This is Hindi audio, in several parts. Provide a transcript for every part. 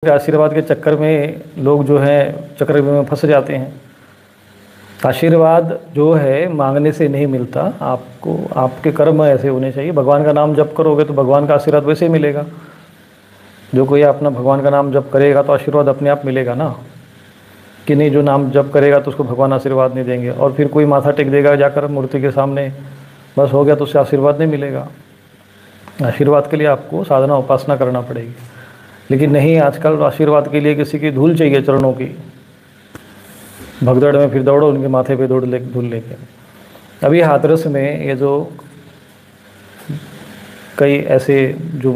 के आशीर्वाद के चक्कर में लोग जो है चक्रव्यूह में फंस जाते हैं। आशीर्वाद जो है मांगने से नहीं मिलता, आपको आपके कर्म ऐसे होने चाहिए। भगवान का नाम जप करोगे तो भगवान का आशीर्वाद वैसे ही मिलेगा। जो कोई अपना भगवान का नाम जप करेगा तो आशीर्वाद अपने आप मिलेगा ना, कि नहीं जो नाम जप करेगा तो उसको भगवान आशीर्वाद नहीं देंगे। और फिर कोई माथा टेक देगा जाकर मूर्ति के सामने, बस हो गया तो उससे आशीर्वाद नहीं मिलेगा। आशीर्वाद के लिए आपको साधना उपासना करना पड़ेगी। लेकिन नहीं, आजकल आशीर्वाद के लिए किसी की धूल चाहिए चरणों की, भगदड़ में फिर दौड़ो उनके माथे पे धूल लेके। अभी हाथरस में ये जो कई ऐसे जो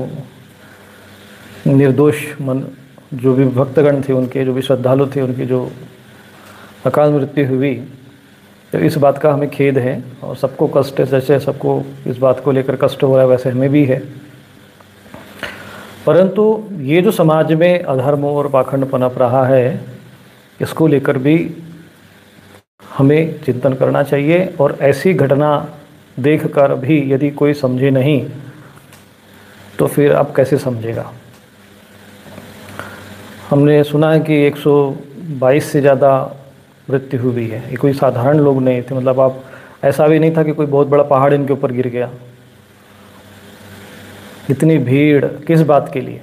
निर्दोष मन जो भी भक्तगण थे, उनके जो भी श्रद्धालु थे, उनकी जो अकाल मृत्यु हुई, तो इस बात का हमें खेद है और सबको कष्ट है। जैसे सबको इस बात को लेकर कष्ट हो रहा है वैसे हमें भी है। परंतु ये जो समाज में अधर्म और पाखंड पनप रहा है, इसको लेकर भी हमें चिंतन करना चाहिए। और ऐसी घटना देखकर भी यदि कोई समझे नहीं तो फिर अब कैसे समझेगा। हमने सुना है कि 122 से ज़्यादा मृत्यु हुई है। ये कोई साधारण लोग नहीं थे, मतलब आप ऐसा भी नहीं था कि कोई बहुत बड़ा पहाड़ इनके ऊपर गिर गया। इतनी भीड़ किस बात के लिए,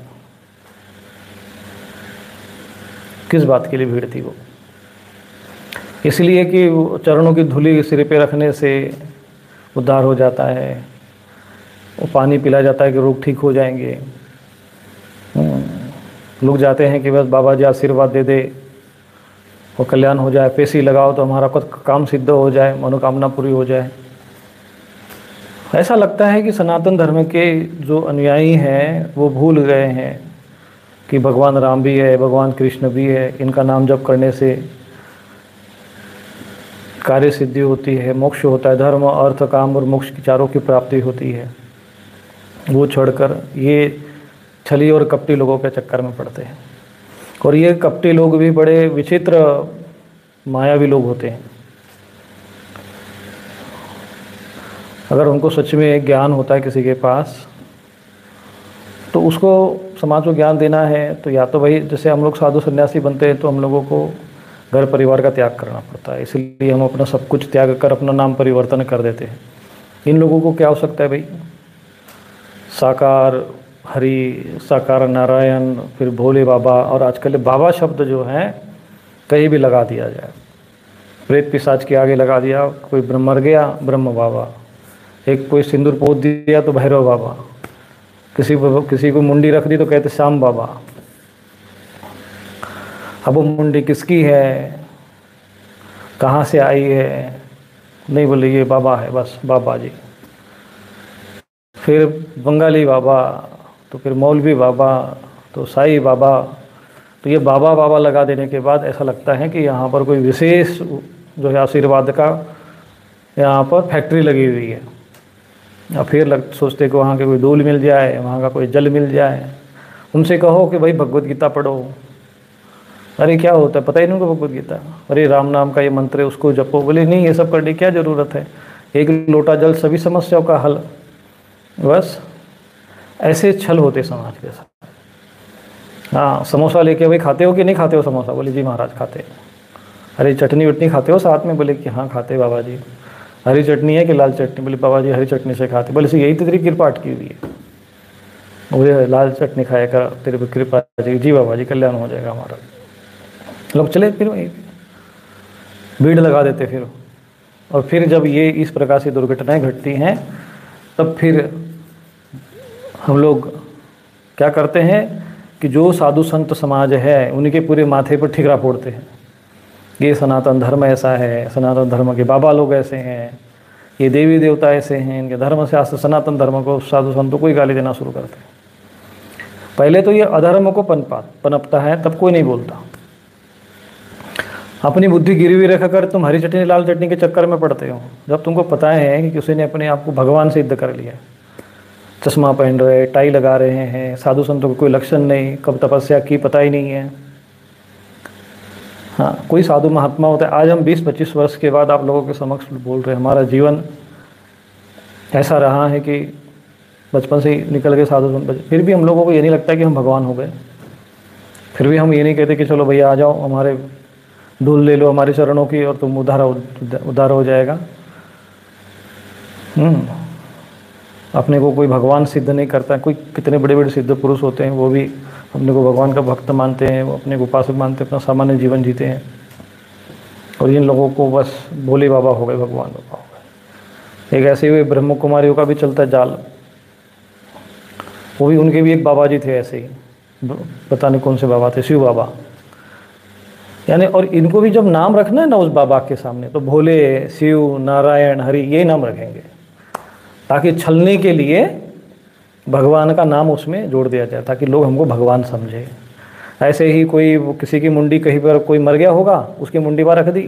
किस बात के लिए भीड़ थी वो? इसलिए कि चरणों की धूली सिर पे रखने से उद्धार हो जाता है, वो पानी पिला जाता है कि रोग ठीक हो जाएंगे। लोग जाते हैं कि बस बाबा जी आशीर्वाद दे दे और कल्याण हो जाए, पैसे लगाओ तो हमारा कुछ काम सिद्ध हो जाए, मनोकामना पूरी हो जाए। ऐसा लगता है कि सनातन धर्म के जो अनुयायी हैं वो भूल गए हैं कि भगवान राम भी है, भगवान कृष्ण भी है। इनका नाम जप करने से कार्य सिद्धि होती है, मोक्ष होता है, धर्म अर्थ काम और मोक्ष की चारों की प्राप्ति होती है। वो छोड़कर ये छली और कपटी लोगों के चक्कर में पड़ते हैं। और ये कपटी लोग भी बड़े विचित्र मायावी लोग होते हैं। अगर उनको सच में ज्ञान होता है किसी के पास, तो उसको समाज को ज्ञान देना है तो या तो भाई जैसे हम लोग साधु सन्यासी बनते हैं तो हम लोगों को घर परिवार का त्याग करना पड़ता है, इसलिए हम अपना सब कुछ त्याग कर अपना नाम परिवर्तन कर देते हैं। इन लोगों को क्या हो सकता है भाई, साकार हरि, साकार नारायण, फिर भोले बाबा। और आजकल बाबा शब्द जो है कहीं भी लगा दिया जाए, प्रेत पिशाच के आगे लगा दिया, कोई मर गया ब्रह्म बाबा, एक कोई सिंदूर पोत दिया तो भैरव बाबा, किसी को मुंडी रख दी तो कहते श्याम बाबा। अब वो मुंडी किसकी है, कहाँ से आई है, नहीं बोले ये बाबा है, बस बाबा जी। फिर बंगाली बाबा, तो फिर मौलवी बाबा, तो साईं बाबा। तो ये बाबा बाबा लगा देने के बाद ऐसा लगता है कि यहाँ पर कोई विशेष जो है आशीर्वाद का यहाँ पर फैक्ट्री लगी हुई है। या फिर सोचते कि वहाँ के कोई धूल मिल जाए, वहाँ का कोई जल मिल जाए। उनसे कहो कि भाई भगवत गीता पढ़ो, अरे क्या होता है पता ही नहीं उनको भगवत गीता। अरे राम नाम का ये मंत्र है उसको जपो, बोले नहीं ये सब करने की क्या ज़रूरत है, एक लोटा जल सभी समस्याओं का हल। बस ऐसे छल होते समाज के साथ। हाँ, समोसा लेके भाई खाते हो कि नहीं खाते हो समोसा, बोले जी महाराज खाते। अरे चटनी वटनी खाते हो साथ में, बोले कि हाँ खाते बाबा जी। हरी चटनी है कि लाल चटनी, बोले बाबा जी हरी चटनी से खाते। बोले यही तो तेरी कृपा अटकी हुई है, बोले लाल चटनी खाया कर, तेरे पर कृपा जी बाबा जी कल्याण हो जाएगा हमारा। लोग चले फिर वहीं भीड़ लगा देते फिर। और फिर जब ये इस प्रकार से दुर्घटनाएं घटती हैं तब फिर हम लोग क्या करते हैं कि जो साधु संत समाज है उनके पूरे माथे पर ठिकरा फोड़ते हैं। ये सनातन धर्म ऐसा है, सनातन धर्म के बाबा लोग ऐसे हैं, ये देवी देवता ऐसे हैं, इनके धर्म शास्त्र सनातन धर्म को साधु संतों को ही गाली देना शुरू करते हैं। पहले तो ये अधर्म को पनपता है तब कोई नहीं बोलता। अपनी बुद्धि गिरवी रखकर तुम हरी चटनी लाल चटनी के चक्कर में पड़ते हो, जब तुमको पता है कि किसी ने अपने आप को भगवान सिद्ध कर लिया। चश्मा पहन रहे, टाई लगा रहे हैं, साधु संतों को कोई लक्षण नहीं, कब तपस्या की पता ही नहीं है। हाँ, कोई साधु महात्मा होता है। आज हम 20-25 वर्ष के बाद आप लोगों के समक्ष बोल रहे हैं, हमारा जीवन ऐसा रहा है कि बचपन से ही निकल गए साधु संत, फिर भी हम लोगों को ये नहीं लगता कि हम भगवान हो गए। फिर भी हम ये नहीं कहते कि चलो भैया आ जाओ, हमारे धूल ले लो हमारे चरणों की और तुम उद्धार हो जाएगा। अपने को कोई भगवान सिद्ध नहीं करता। कोई कितने बड़े बड़े सिद्ध पुरुष होते हैं, वो भी अपने को भगवान का भक्त मानते हैं, वो अपने को उपासक मानते हैं, अपना सामान्य जीवन जीते हैं। और इन लोगों को बस भोले बाबा हो गए, भगवान बाबा हो गए। एक ऐसे हुए ब्रह्म कुमारियों का भी चलता है जाल, वो भी उनके भी एक बाबा जी थे ऐसे ही, पता नहीं कौन से बाबा थे, शिव बाबा यानी। और इनको भी जब नाम रखना है ना उस बाबा के सामने, तो भोले, शिव, नारायण, हरि ये नाम रखेंगे, ताकि छलने के लिए भगवान का नाम उसमें जोड़ दिया जाए, ताकि लोग हमको भगवान समझे। ऐसे ही कोई किसी की मुंडी कहीं पर कोई मर गया होगा, उसकी मुंडी पर रख दी,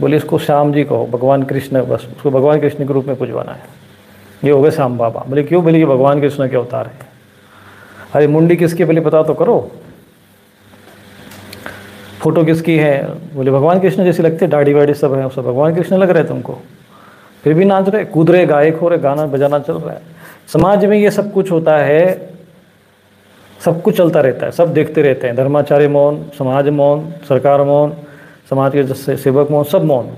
बोले इसको श्याम जी कहो, भगवान कृष्ण, बस उसको भगवान कृष्ण के रूप में पूजवाना है, ये हो गए श्याम बाबा। बोले क्यों? बोले ये भगवान कृष्ण के अवतार है। अरे मुंडी किसकी पहले पता तो करो, फोटो किसकी है? बोले भगवान कृष्ण जैसी लगती है, दाढ़ी वाड़ी सब है, सब भगवान कृष्ण लग रहे तुमको, फिर भी नाच रहे, कूद रहे, गायक हो रहे, गाना बजाना चल रहा है। समाज में ये सब कुछ होता है, सब कुछ चलता रहता है, सब देखते रहते हैं। धर्माचार्य मौन, समाज मौन, सरकार मौन, समाज के सेवक मौन, सब मौन।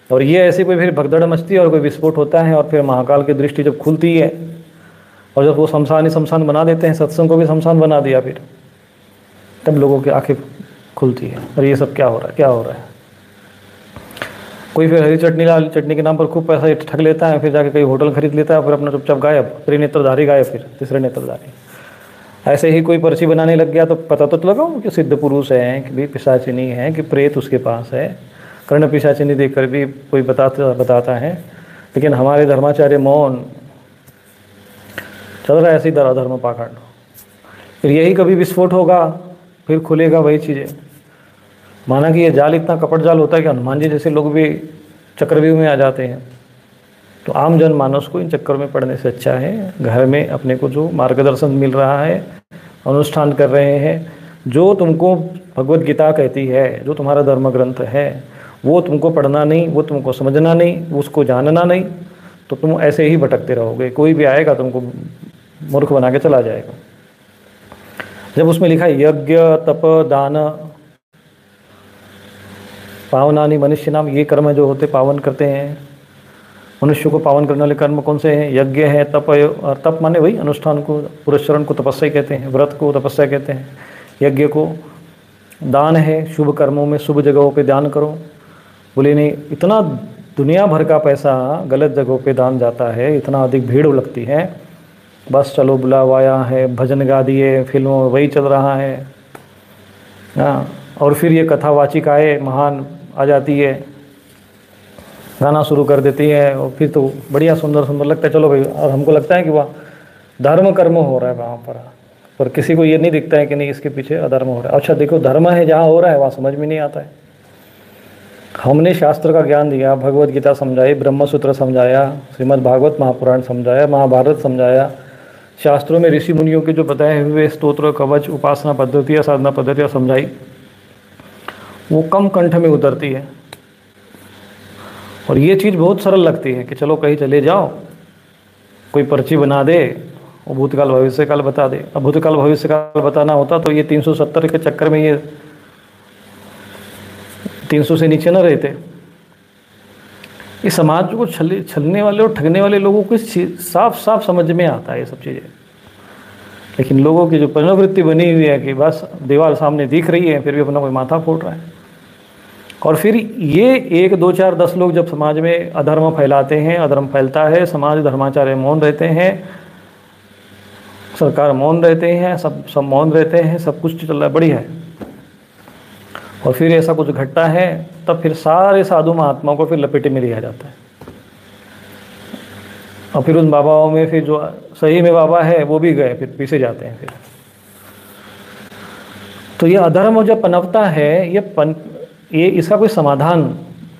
और ये ऐसे कोई फिर भगदड़ मचती है और कोई विस्फोट होता है, और फिर महाकाल की दृष्टि जब खुलती है, और जब वो शमशान ही शमशान बना देते हैं, सत्संग को भी शमशान बना दिया, फिर तब लोगों की आंखें खुलती है, और ये सब क्या हो रहा है, क्या हो रहा है। कोई फिर हरी चटनी, लाल चटनी के नाम पर खूब पैसा ठग लेता है, फिर जाके कहीं होटल खरीद लेता है, फिर अपना चुपचाप गायब, त्रिनेत्रधारी गायब, फिर तीसरे नेत्रधारी। ऐसे ही कोई पर्ची बनाने लग गया तो पता तो लगा कि सिद्ध पुरुष हैं, कि भी पिशाचिनी है, कि प्रेत उसके पास है, कर्ण पिशाचिनी देखकर भी कोई बताता है। लेकिन हमारे धर्माचार्य मौन, चल रहा है ऐसे ही धर्म पाखंड। फिर यही कभी विस्फोट होगा, फिर खुलेगा वही चीज़ें। माना कि ये जाल इतना कपट जाल होता है कि हनुमान जी जैसे लोग भी चक्रव्यूह में आ जाते हैं। तो आम जन मानस को इन चक्कर में पड़ने से अच्छा है घर में अपने को जो मार्गदर्शन मिल रहा है, अनुष्ठान कर रहे हैं, जो तुमको भगवत गीता कहती है, जो तुम्हारा धर्म ग्रंथ है, वो तुमको पढ़ना नहीं, वो तुमको समझना नहीं, उसको जानना नहीं, तो तुम ऐसे ही भटकते रहोगे। कोई भी आएगा तुमको मूर्ख बना के चला जाएगा। जब उसमें लिखा है यज्ञ तप दान पावनानि मनुष्य नाम, ये कर्म जो होते पावन करते हैं, मनुष्य को पावन करने वाले कर्म कौन से हैं? यज्ञ है, तप, और तप माने वही अनुष्ठान को, पुरस्चरण को तपस्या कहते हैं, व्रत को तपस्या कहते हैं, यज्ञ को। दान है, शुभ कर्मों में शुभ जगहों पे दान करो। बोले नहीं, इतना दुनिया भर का पैसा गलत जगहों पे दान जाता है, इतना अधिक भीड़ लगती है, बस चलो बुलावाया है, भजन गा दिए, फिल्मों में वही चल रहा है। हाँ, और फिर ये कथावाचिकाएँ महान आ जाती है, गाना शुरू कर देती है, और फिर तो बढ़िया सुंदर सुंदर लगता है, चलो भाई। और हमको लगता है कि वह धर्म कर्म हो रहा है वहाँ पर किसी को ये नहीं दिखता है कि नहीं इसके पीछे अधर्म हो रहा है। अच्छा देखो, धर्म है जहाँ हो रहा है वहाँ समझ में नहीं आता है। हमने शास्त्र का ज्ञान दिया, भगवत गीता समझाई, ब्रह्मसूत्र समझाया, श्रीमद् भागवत महापुराण समझाया, महाभारत समझाया, शास्त्रों में ऋषि मुनियों के जो बताए हुए स्तोत्र, कवच, उपासना पद्धतियाँ, साधना पद्धतियाँ समझाई, वो कम कंठ में उतरती है। और ये चीज़ बहुत सरल लगती है कि चलो कहीं चले जाओ, कोई पर्ची बना दे और भूतकाल भविष्य काल बता दे। अब भूतकाल भविष्य काल बताना होता तो ये 370 के चक्कर में ये 300 से नीचे न रहते। इस समाज को छलने वाले और ठगने वाले लोगों को साफ साफ समझ में आता है ये सब चीज़ें। लेकिन लोगों की जो प्रवृत्ति बनी हुई है कि बस दीवार सामने दिख रही है, फिर भी अपना कोई माथा फोड़ रहा है। और फिर ये 1 2 4 10 लोग जब समाज में अधर्म फैलाते हैं, अधर्म फैलता है, समाज धर्माचार्य मौन रहते हैं, सरकार मौन रहते हैं, सब मौन रहते हैं, सब कुछ चल रहा है, बढ़िया है। और फिर ऐसा कुछ घटता है तब फिर सारे साधु महात्माओं को फिर लपेटे में लिया जाता है। और फिर उन बाबाओं में फिर जो सही में बाबा है वो भी गए, फिर पीछे जाते हैं फिर। तो ये अधर्म जब पनपता है, ये इसका कोई समाधान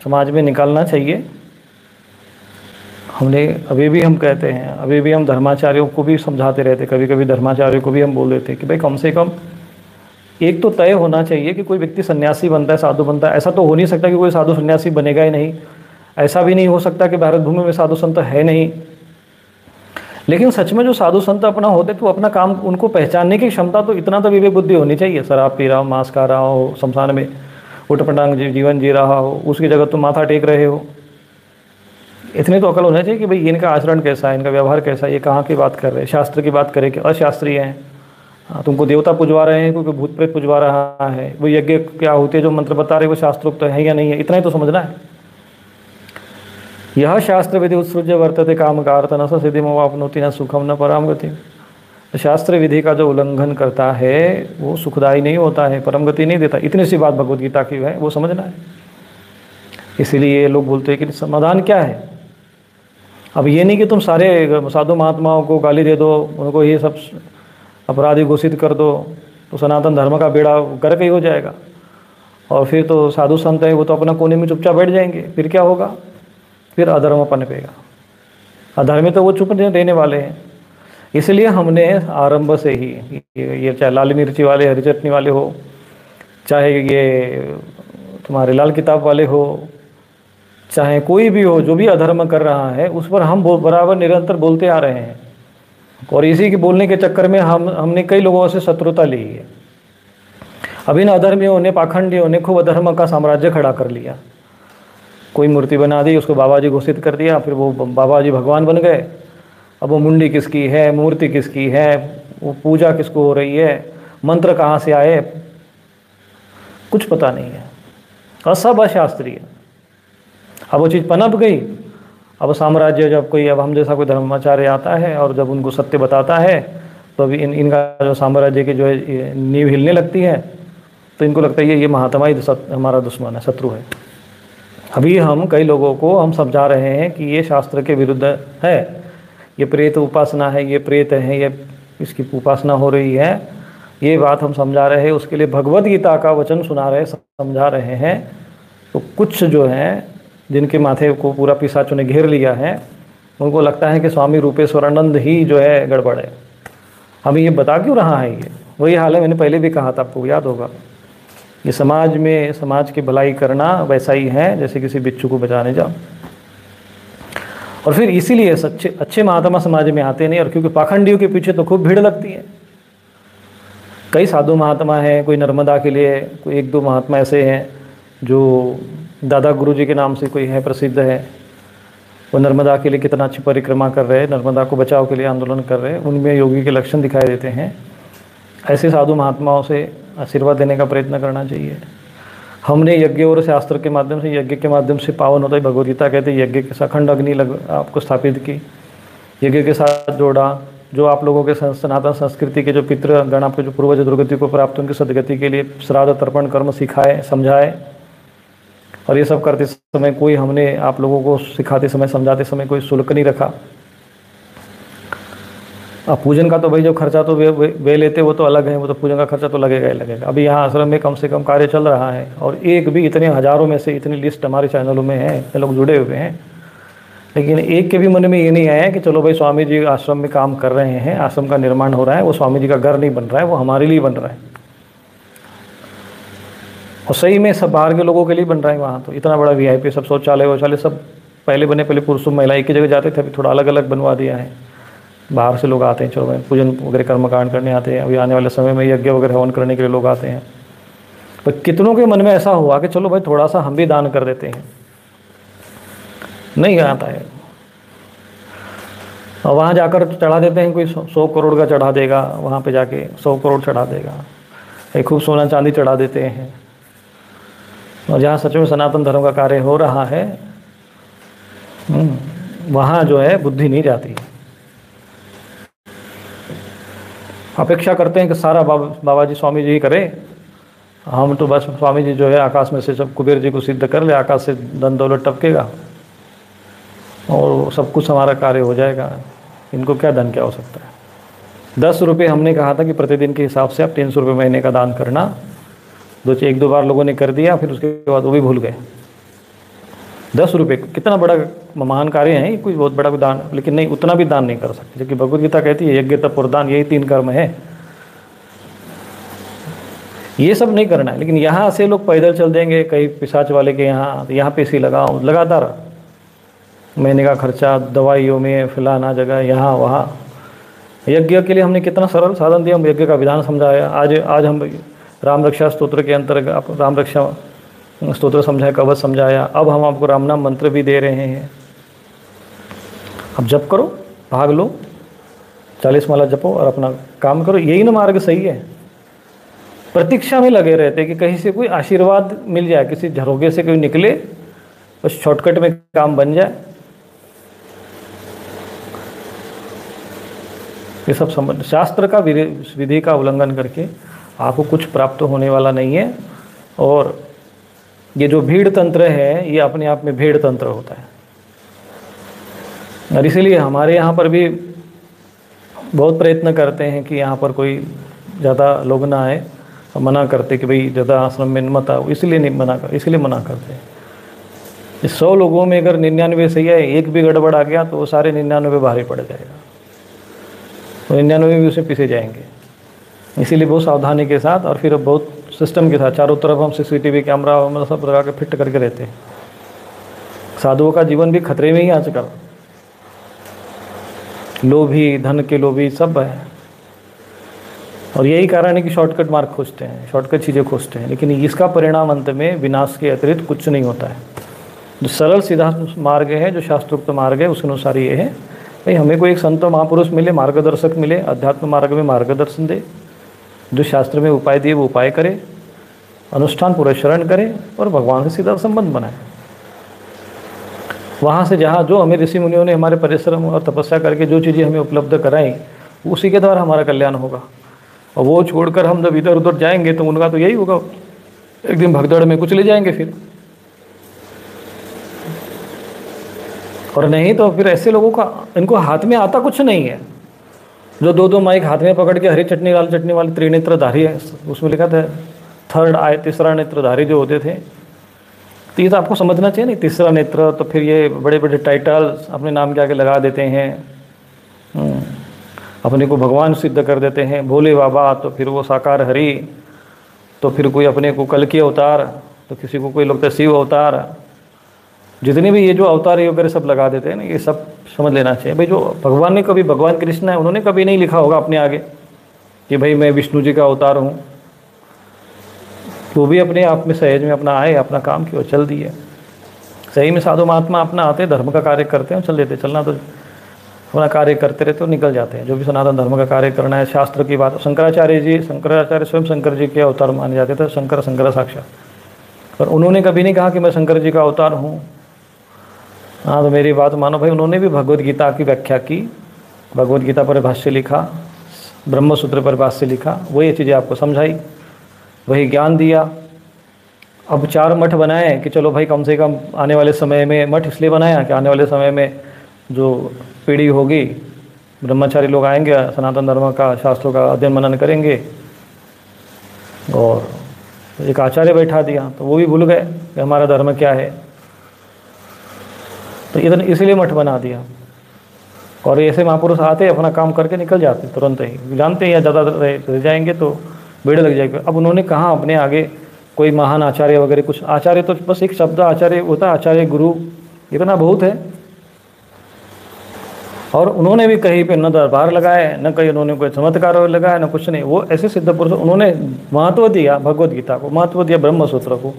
समाज में निकालना चाहिए। हमने अभी भी हम कहते हैं, अभी भी हम धर्माचार्यों को भी समझाते रहते, कभी कभी धर्माचार्यों को भी हम बोल देते कि भाई कम से कम एक तो तय होना चाहिए कि कोई व्यक्ति सन्यासी बनता है, साधु बनता है। ऐसा तो हो नहीं सकता कि कोई साधु सन्यासी बनेगा ही नहीं, ऐसा भी नहीं हो सकता कि भारत भूमि में साधु संत है नहीं। लेकिन सच में जो साधु संत अपना होते तो अपना काम, उनको पहचानने की क्षमता तो, इतना तो विवेक बुद्धि होनी चाहिए। शराब पी रहा हो, मांस खा रहा हो, शमशान में उठपटांग जीवन जी रहा हो, उसकी जगह तुम माथा टेक रहे हो, इतने तो अकल होना चाहिए कि भाई इनका आचरण कैसा है, इनका व्यवहार कैसा है, ये कहाँ की बात कर रहे हैं, शास्त्र की बात करें कि अशास्त्रीय हैं। हाँ, तुमको देवता पुजवा रहे हैं, क्योंकि भूत प्रेत पुजवा रहा है, वो यज्ञ क्या होते हैं जो मंत्र बता रहे हैं वो शास्त्रोक्त है या नहीं है, इतना ही तो समझना है। यह शास्त्र विधि उत्सृज्य वर्तते काम कार्त न स सिद्धि मोवापनोति न सुखम न पराम गति। शास्त्र विधि का जो उल्लंघन करता है वो सुखदायी नहीं होता है, परम गति नहीं देता। इतनी सी बात भगवद गीता की है, वो समझना है। इसीलिए लोग बोलते हैं कि समाधान क्या है। अब ये नहीं कि तुम सारे साधु महात्माओं को गाली दे दो, उनको ये सब अपराधी घोषित कर दो, तो सनातन धर्म का बेड़ा गर्क ही हो जाएगा। और फिर तो साधु संत है वो तो अपना कोने में चुपचाप बैठ जाएंगे, फिर क्या होगा, फिर अधर्म पनपेगा। अधर्मी तो वो चुप रहने वाले हैं। इसलिए हमने आरंभ से ही ये चाहे लाल मिर्ची वाले, हरी चटनी वाले हो, चाहे ये तुम्हारे लाल किताब वाले हो, चाहे कोई भी हो, जो भी अधर्म कर रहा है उस पर हम बराबर निरंतर बोलते आ रहे हैं। और इसी के बोलने के चक्कर में हमने कई लोगों से शत्रुता ली है। अब इन अधर्मियों ने, पाखंडियों ने खूब अधर्म का साम्राज्य खड़ा कर लिया। कोई मूर्ति बना दी, उसको बाबा जी घोषित कर दिया, फिर वो बाबा जी भगवान बन गए। अब वो मुंडी किसकी है, मूर्ति किसकी है, वो पूजा किसको हो रही है, मंत्र कहाँ से आए, कुछ पता नहीं है, और सब अशास्त्रीय। अब वो चीज़ पनप गई। अब साम्राज्य जब कोई, अब हम जैसा कोई धर्माचार्य आता है और जब उनको सत्य बताता है तो अभी इनका जो साम्राज्य की जो है नींव हिलने लगती है, तो इनको लगता है ये महात्मा ही हमारा दुश्मन है, शत्रु है। अभी हम कई लोगों को हम समझा रहे हैं कि ये शास्त्र के विरुद्ध है, ये प्रेत उपासना है, ये प्रेत है, ये इसकी उपासना हो रही है, ये बात हम समझा रहे हैं। उसके लिए भगवद गीता का वचन सुना रहे, समझा रहे हैं। तो कुछ जो हैं जिनके माथे को पूरा पिशाचों ने घेर लिया है, उनको लगता है कि स्वामी रूपेश्वरानंद ही जो है गड़बड़ है। हमें ये बता क्यों रहा है, ये वही हाल है, मैंने पहले भी कहा था, आपको याद होगा। ये समाज में, समाज की भलाई करना वैसा ही है जैसे किसी बिच्छू को बचाने जाओ। और फिर इसीलिए सच्चे अच्छे महात्मा समाज में आते नहीं, और क्योंकि पाखंडियों के पीछे तो खूब भीड़ लगती है। कई साधु महात्मा हैं, कोई नर्मदा के लिए, कोई एक दो महात्मा ऐसे हैं जो दादा गुरु जी के नाम से कोई है, प्रसिद्ध है, वो नर्मदा के लिए कितना अच्छी परिक्रमा कर रहे हैं, नर्मदा को बचाव के लिए आंदोलन कर रहे हैं, उनमें योगी के लक्षण दिखाई देते हैं। ऐसे साधु महात्माओं से आशीर्वाद देने का प्रयत्न करना चाहिए। हमने यज्ञ और शास्त्र के माध्यम से, यज्ञ के माध्यम से पावन होता है। भगवदगीता कहते हैं यज्ञ के साथ अखंड अग्नि आपको स्थापित की, यज्ञ के साथ जोड़ा। जो आप लोगों के सनातन संस्कृति के जो पितृगण, आपके जो पूर्वज दुर्गति को प्राप्त, उनकी सदगति के लिए श्राद्ध तर्पण कर्म सिखाए, समझाए। और ये सब करते समय कोई, हमने आप लोगों को सिखाते समय, समझाते समय कोई शुल्क नहीं रखा। अब पूजन का तो भाई जो खर्चा तो वे लेते, वो तो अलग है, वो तो पूजन का खर्चा तो लगेगा ही लगेगा। अभी यहाँ आश्रम में कम से कम कार्य चल रहा है, और एक भी, इतने हज़ारों में से इतनी लिस्ट हमारे चैनलों में है, इतने लोग जुड़े हुए हैं, लेकिन एक के भी मन में ये नहीं आया कि चलो भाई स्वामी जी आश्रम में काम कर रहे हैं, आश्रम का निर्माण हो रहा है, वो स्वामी जी का घर नहीं बन रहा है, वो हमारे लिए बन रहा है। और सही में सब बाहर के लोगों के लिए बन रहा है। वहाँ तो इतना बड़ा VIP सब शौचालय वौचालय सब पहले बने, पहले पुरुष महिला एक ही जगह जाते थे, अभी थोड़ा अलग अलग बनवा दिया है। बाहर से लोग आते हैं, चलो भाई पूजन वगैरह कर्मकांड करने आते हैं। अभी आने वाले समय में यज्ञ वगैरह हवन करने के लिए लोग आते हैं। पर कितनों के मन में ऐसा हुआ कि चलो भाई थोड़ा सा हम भी दान कर देते हैं, नहीं आता है। और वहाँ जाकर चढ़ा देते हैं, कोई 100 करोड़ का चढ़ा देगा, वहाँ पे जाके 100 करोड़ चढ़ा देगा, एक खूब सोना चांदी चढ़ा देते हैं। और जहाँ सच में सनातन धर्म का कार्य हो रहा है, वहाँ जो है बुद्धि नहीं जाती। अपेक्षा करते हैं कि सारा बाबा जी स्वामी जी ही करे, हम तो बस स्वामी जी जो है आकाश में से सब कुबेर जी को सिद्ध कर ले, आकाश से धन दौलत टपकेगा और सब कुछ हमारा कार्य हो जाएगा। इनको क्या धन क्या हो सकता है। 10 रुपये हमने कहा था कि प्रतिदिन के हिसाब से आप 300 रुपये महीने का दान करना। एक दो बार लोगों ने कर दिया, फिर उसके बाद वो भी भूल गए। 10 रुपये कितना बड़ा महान कार्य है, कोई बहुत बड़ा कोई दान, लेकिन नहीं, उतना भी दान नहीं कर सकते। जबकि भगवद गीता कहती है यज्ञ तप और दान, यही 3 कर्म है, ये सब नहीं करना है। लेकिन यहाँ से लोग पैदल चल देंगे कहीं पिशाच वाले के यहाँ, तो यहाँ पे इसी लगाओ लगातार महीने का खर्चा दवाइयों में, फलाना जगह, यहाँ वहाँ। यज्ञ के लिए हमने कितना सरल साधन दिया, हम यज्ञ का विधान समझाया। आज हम राम रक्षा स्तोत्र के अंतर्गत राम रक्षा स्तोत्र समझाया, कवच समझाया। अब हम आपको राम नाम मंत्र भी दे रहे हैं। अब जप करो, भाग लो, 40 माला जपो और अपना काम करो। यही ना मार्ग सही है। प्रतीक्षा में लगे रहते कि कहीं से कोई आशीर्वाद मिल जाए, किसी झरोगे से कोई निकले, बस शॉर्टकट में काम बन जाए। ये सब समझ, शास्त्र का विधि का उल्लंघन करके आपको कुछ प्राप्त होने वाला नहीं है। और ये जो भीड़ तंत्र है, ये अपने आप में भेड़ तंत्र होता है। और इसीलिए हमारे यहाँ पर भी बहुत प्रयत्न करते हैं कि यहाँ पर कोई ज़्यादा लोग ना आए, और मना करते कि भाई ज़्यादा आश्रम में मत आओ, इसलिए मना करते हैं। इस 100 लोगों में अगर 99 सही है, एक भी गड़बड़ आ गया तो वो सारे 99 भारी पड़ जाएगा, तो 99 भी उसे पीछे जाएंगे। इसीलिए बहुत सावधानी के साथ और फिर बहुत सिस्टम के साथ चारों तरफ हम CCTV कैमरा मतलब सब लगा के फिट करके रहते हैं। साधुओं का जीवन भी खतरे में ही आजकल, लोभी, धन के लोभी सब है। और यही कारण है कि शॉर्टकट मार्ग खोजते हैं, शॉर्टकट चीज़ें खोजते हैं, लेकिन इसका परिणाम अंत में विनाश के अतिरिक्त कुछ नहीं होता है। जो सरल सीधा मार्ग है, जो शास्त्रोक्त मार्ग है, उसके अनुसार ये है भाई, हमें कोई एक संत महापुरुष मिले, मार्गदर्शक मिले, अध्यात्म मार्ग में मार्गदर्शन दे, जो शास्त्र में उपाय दिए वो उपाय करे, अनुष्ठान पूरा शरण करे और भगवान से सीधा संबंध बनाए। वहाँ से जहाँ जो हमें ऋषि मुनियों ने हमारे परिश्रम और तपस्या करके जो चीज़ें हमें उपलब्ध कराई, उसी के द्वारा हमारा कल्याण होगा। और वो छोड़कर हम जब इधर उधर जाएंगे तो उनका तो यही होगा, एक दिन भगदड़ में कुछ ले जाएंगे फिर। और नहीं तो फिर ऐसे लोगों का, इनको हाथ में आता कुछ नहीं है, जो 2-2 माइक हाथ में पकड़ के हरी चटनी लाल चटनी वाले त्रिनेत्रधारी है, उसमें लिखा था थर्ड आय, तीसरा नेत्रधारी जो होते थे। तो ये तो आपको समझना चाहिए नहीं, तीसरा नेत्र, तो फिर ये बड़े बड़े टाइटल्स अपने नाम के आगे लगा देते हैं, अपने को भगवान सिद्ध कर देते हैं, भोले बाबा, तो फिर वो साकार हरि, तो फिर कोई अपने को कल्कि अवतार, तो किसी को कोई लगता है शिव अवतार। जितने भी ये जो अवतार ये वगैरह सब लगा देते हैं ना, ये सब समझ लेना चाहिए भाई। जो भगवान ने कभी, भगवान कृष्ण है, उन्होंने कभी नहीं लिखा होगा अपने आगे कि भाई मैं विष्णु जी का अवतार हूँ। वो भी अपने आप में सहज में अपना आए, अपना काम किया, चल दिए। सही में साधु महात्मा अपना आते, धर्म का कार्य करते हैं, चल देते। चलना तो अपना कार्य करते रहते और निकल जाते हैं। जो भी सनातन धर्म का कार्य करना है, शास्त्र की बात। शंकराचार्य स्वयं शंकर जी के अवतार माने जाते थे, शंकर साक्षात। पर उन्होंने कभी नहीं कहा कि मैं शंकर जी का अवतार हूँ। हाँ, तो मेरी बात मानो भाई, उन्होंने भी भगवद गीता की व्याख्या की, भगवद गीता पर भाष्य लिखा, ब्रह्म सूत्र पर भाष्य लिखा, वही चीज़ें आपको समझाई, वही ज्ञान दिया। अब 4 मठ बनाए कि चलो भाई कम से कम आने वाले समय में, मठ इसलिए बनाया कि आने वाले समय में जो पीढ़ी होगी, ब्रह्मचारी लोग आएंगे, सनातन धर्म का शास्त्रों का अध्ययन मनन करेंगे। और एक आचार्य बैठा दिया, तो वो भी भूल गए कि हमारा धर्म क्या है, तो इधर इसलिए मठ बना दिया। और ऐसे महापुरुष आते, अपना काम करके निकल जाते तुरंत ही, जानते हैं या ज़्यादा रह जाएंगे तो भीड़ लग जाएगी। अब उन्होंने कहाँ अपने आगे कोई महान आचार्य वगैरह, कुछ आचार्य तो बस एक शब्द आचार्य होता है, आचार्य गुरु, इतना बहुत है। और उन्होंने भी कहीं पे न दरबार लगाए, न कहीं उन्होंने कोई चमत्कार लगाया, न कुछ नहीं। वो ऐसे सिद्ध पुरुष, उन्होंने महत्व दिया भगवद गीता को, महत्व दिया ब्रह्म सूत्र को,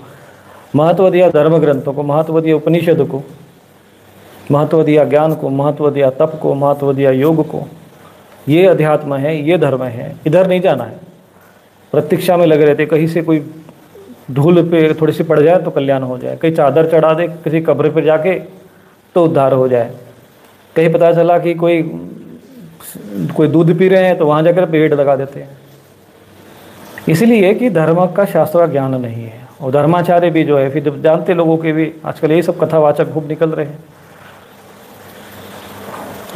महत्व दिया धर्म ग्रंथों को, महत्व दिया उपनिषद को, महत्व दिया ज्ञान को, महत्व दिया तप को, महत्व दिया योग को। ये अध्यात्म है, ये धर्म है, इधर नहीं जाना है। प्रतीक्षा में लगे रहते, कहीं से कोई धूल पे थोड़ी सी पड़ जाए तो कल्याण हो जाए, कहीं चादर चढ़ा दे किसी कब्र पर जाके तो उद्धार हो जाए, कहीं पता चला कि कोई दूध पी रहे हैं तो वहाँ जाकर पेड़ लगा देते हैं। इसलिए कि धर्म का शास्त्र का ज्ञान नहीं है। और धर्माचार्य भी जो है, फिर जब जानते लोगों के भी आजकल यही सब कथावाचक खूब निकल रहे हैं।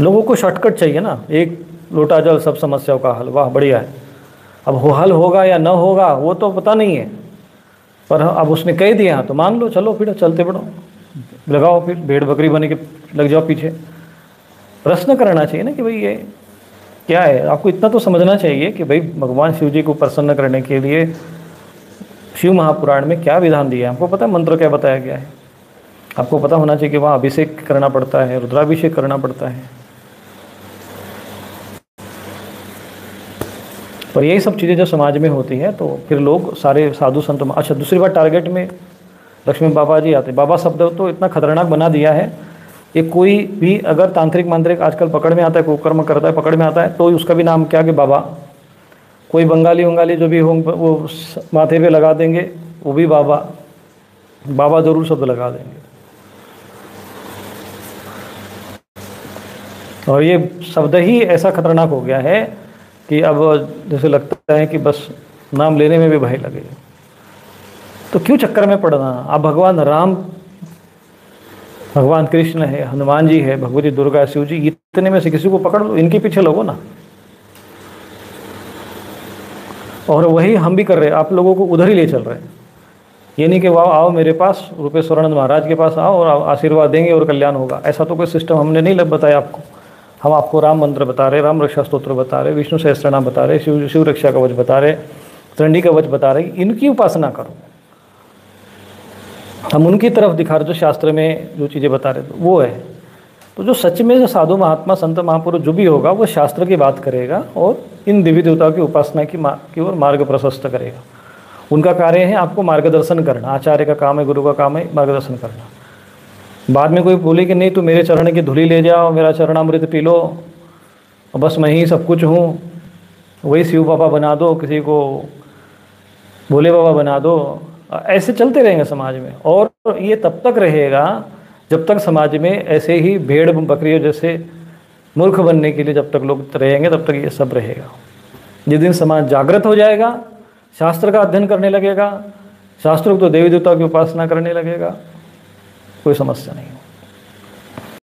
लोगों को शॉर्टकट चाहिए ना, एक लोटा जल सब समस्याओं का हल, वाह बढ़िया है। अब वो हल होगा या न होगा वो तो पता नहीं है, पर अब उसने कह दिया तो मान लो, चलो फिर चलते बढ़ो, लगाओ फिर भेड़ बकरी बने के लग जाओ पीछे। प्रश्न करना चाहिए ना कि भाई ये क्या है। आपको इतना तो समझना चाहिए कि भाई भगवान शिव जी को प्रसन्न करने के लिए शिव महापुराण में क्या विधान दिया है। आपको पता है मंत्र क्या बताया गया है, आपको पता होना चाहिए कि वहाँ अभिषेक करना पड़ता है, रुद्राभिषेक करना पड़ता है। पर यही सब चीज़ें जो समाज में होती हैं तो फिर लोग सारे साधु संत। अच्छा, दूसरी बात, टारगेट में लक्ष्मी बाबा जी आते। बाबा शब्द तो इतना खतरनाक बना दिया है, ये कोई भी अगर तांत्रिक मांत्रिक आजकल पकड़ में आता है, कुकर्म करता है, पकड़ में आता है, तो उसका भी नाम क्या कि बाबा। कोई बंगाली वंगाली जो भी होंगे वो माथे पे लगा देंगे, वो भी बाबा, बाबा जरूर शब्द लगा देंगे। और ये शब्द ही ऐसा खतरनाक हो गया है कि अब जैसे लगता है कि बस नाम लेने में भी भय लगे। तो क्यों चक्कर में पड़ना। आप भगवान राम, भगवान कृष्ण है, हनुमान जी है, भगवती दुर्गा, शिव जी, इतने में से किसी को पकड़ लो, इनके पीछे लगो ना। और वही हम भी कर रहे हैं, आप लोगों को उधर ही ले चल रहे हैं। ये नहीं कि वाह आओ मेरे पास, रूपेश्वरानंद महाराज के पास आओ और आशीर्वाद देंगे और कल्याण होगा, ऐसा तो कोई सिस्टम हमने नहीं बताया आपको। हम आपको राम मंत्र बता रहे, राम रक्षा स्तोत्र बता रहे, विष्णु सहस्त्रनाम बता रहे, शिव रक्षा कवच बता रहे, चंडी कवच बता रहे, इनकी उपासना करो। हम उनकी तरफ दिखा रहे, जो शास्त्र में जो चीज़ें बता रहे वो है। तो जो सच में जो साधु महात्मा संत महापुरुष जो भी होगा वो शास्त्र की बात करेगा और इन देवी देवताओं की उपासना की ओर मार्ग प्रशस्त करेगा। उनका कार्य है आपको मार्गदर्शन करना, आचार्य का काम है, गुरु का काम है मार्गदर्शन करना। बाद में कोई बोले कि नहीं तू मेरे चरण की धूली ले जाओ, मेरा चरणामृत पी लो, बस मैं ही सब कुछ हूँ, वही शिव बाबा बना दो, किसी को भोले बाबा बना दो, ऐसे चलते रहेंगे समाज में। और ये तब तक रहेगा जब तक समाज में ऐसे ही भेड़ बकरियों जैसे मूर्ख बनने के लिए जब तक लोग रहेंगे तब तक ये सब रहेगा। जिस दिन समाज जागृत हो जाएगा, शास्त्र का अध्ययन करने लगेगा, शास्त्रों को तो देवी देवताओं की उपासना करने लगेगा, कोई समस्या नहीं।